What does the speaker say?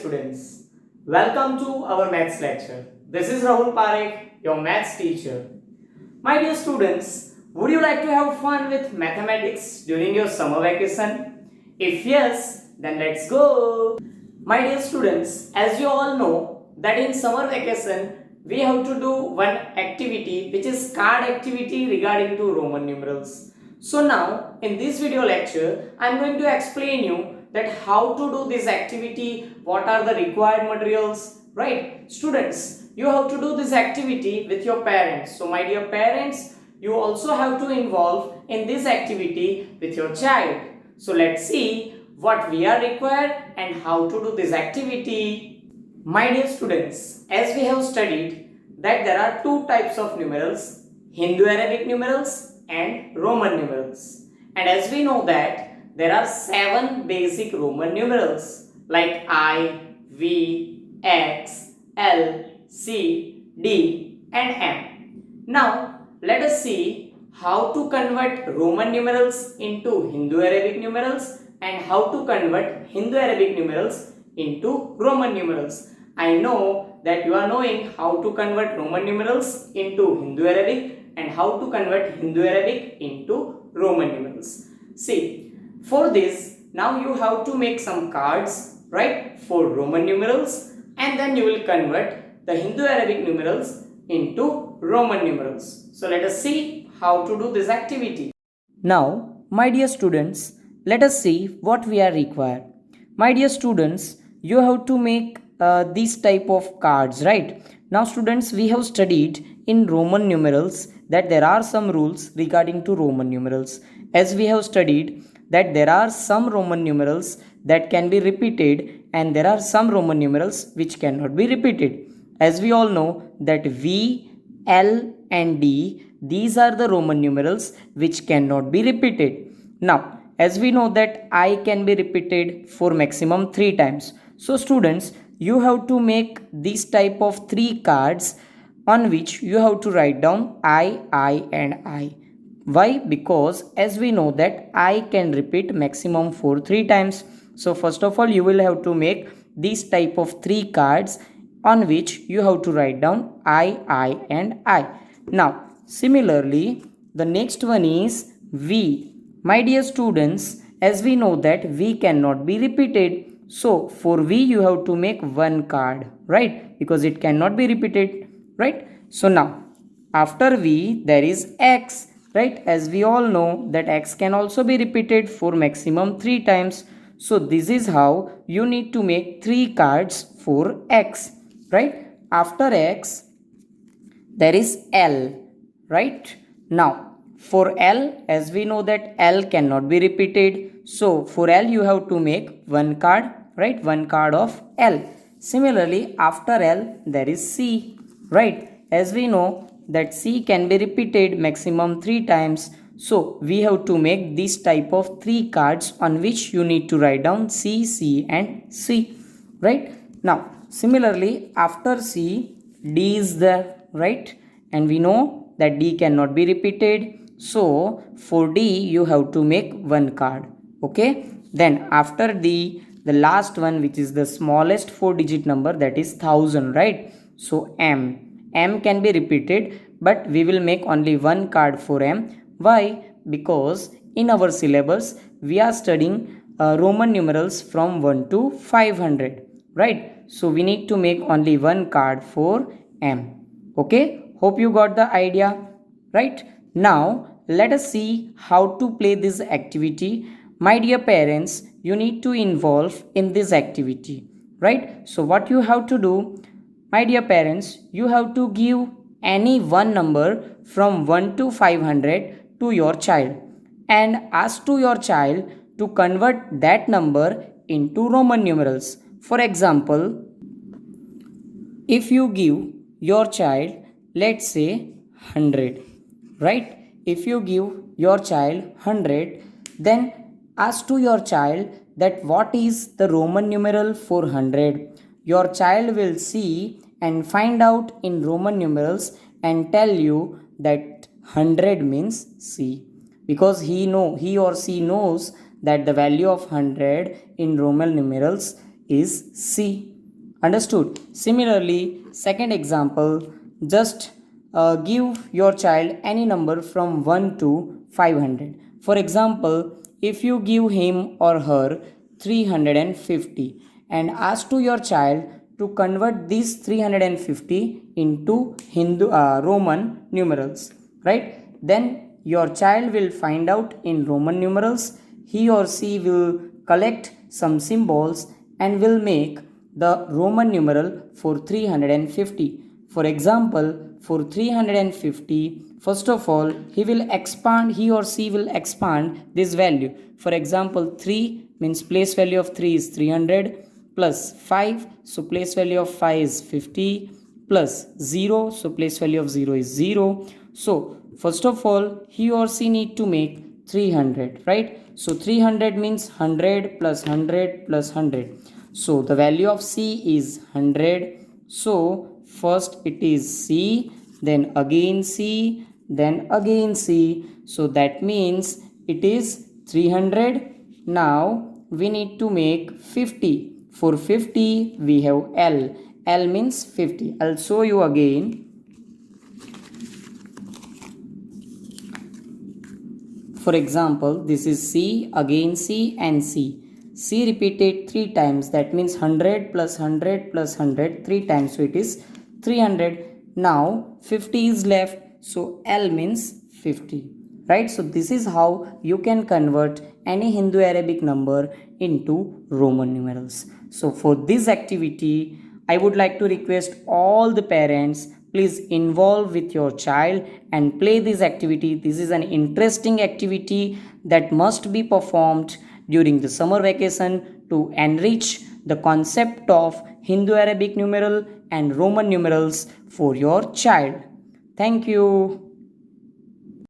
students, welcome to our maths lecture. This is Rahul Parekh, your maths teacher. My dear students, would you like to have fun with mathematics during your summer vacation? If yes, then let's go. My dear students, as you all know that in summer vacation we have to do one activity which is card activity regarding to Roman numerals. So now in this video lecture I am going to explain you that how to do this activity, what are the required materials, right? Students, you have to do this activity with your parents. So my dear parents, you also have to involve in this activity with your child. So let's see what we are required and how to do this activity. My dear students, as we have studied that there are two types of numerals, Hindu-Arabic numerals and Roman numerals. And as we know that there are 7 basic Roman numerals like I, V, X, L, C, D and M. Now let us see how to convert Roman numerals into Hindu-Arabic numerals and how to convert Hindu-Arabic numerals into Roman numerals. I know that you are knowing how to convert Roman numerals into Hindu-Arabic and how to convert Hindu-Arabic into Roman numerals. See, for this, now you have to make some cards, right, for Roman numerals, and then you will convert the Hindu-Arabic numerals into Roman numerals. So let us see how to do this activity. Now, my dear students, let us see what we are required. My dear students, you have to make these type of cards, right? Now students, we have studied in Roman numerals that there are some rules regarding to Roman numerals. As we have studied that there are some Roman numerals that can be repeated and there are some Roman numerals which cannot be repeated. As we all know that V, L and D, these are the Roman numerals which cannot be repeated. Now, as we know that I can be repeated for maximum 3 times. So students, you have to make this type of 3 cards on which you have to write down I and I. Why? Because as we know that I can repeat maximum for 3 times. So first of all, you will have to make this type of 3 cards on which you have to write down I and I. Now, similarly, the next one is V. My dear students, as we know that V cannot be repeated. So for V, you have to make 1 card, right? Because it cannot be repeated, right? So now, after V, there is X. Right, as we all know that X can also be repeated for maximum 3 times. So this is how you need to make 3 cards for X, right? After X, there is L, right? Now, for L, as we know that L cannot be repeated. So for L, you have to make 1 card, right? 1 card of L. Similarly, after L, there is C, right? As we know that C can be repeated maximum 3 times. So we have to make this type of 3 cards on which you need to write down C, C and C, right? Now, similarly, after C, D is there, right? And we know that D cannot be repeated. So for D, you have to make 1 card, okay? Then after D, the last one, which is the smallest 4-digit number, that is 1000, right? So M can be repeated, but we will make only 1 card for M. Why? Because in our syllabus we are studying Roman numerals from 1 to 500, right? So we need to make only 1 card for M. Okay, hope you got the idea, right? Now let us see how to play this activity. My dear parents, you need to involve in this activity, right? So what you have to do, my dear parents, you have to give any one number from 1 to 500 to your child and ask to your child to convert that number into Roman numerals. For example, if you give your child, let's say 100, right? If you give your child 100, then ask to your child that what is the Roman numeral for 100. Your child will see and find out in Roman numerals and tell you that 100 means C, because he or she knows that the value of 100 in Roman numerals is C, Understood? Similarly, second example, just give your child any number from 1 to 500. For example, if you give him or her 350 and ask to your child to convert these 350 into Roman numerals, right? Then your child will find out in Roman numerals. He or she will collect some symbols and will make the Roman numeral for 350. For example, for 350, first of all, he or she will expand this value. For example, 3 means place value of 3 is 300 plus 5, so place value of 5 is 50 plus 0, so place value of 0 is 0. So first of all, he or she need to make 300, right? So 300 means 100 plus 100 plus 100. So the value of C is 100. So first it is C, then again C, then again C. So that means it is 300. Now we need to make 50. For 50 we have L. L means 50. I'll show you again. For example, this is C, again C and C. C repeated 3 times, that means 100 plus 100 plus 100 3 times, so it is 300. Now 50 is left, so L means 50, right? So this is how you can convert any Hindu Arabic number into Roman numerals. So for this activity, I would like to request all the parents, please involve with your child and play this activity. This is an interesting activity that must be performed during the summer vacation to enrich the concept of Hindu Arabic numeral and Roman numerals for your child. Thank you.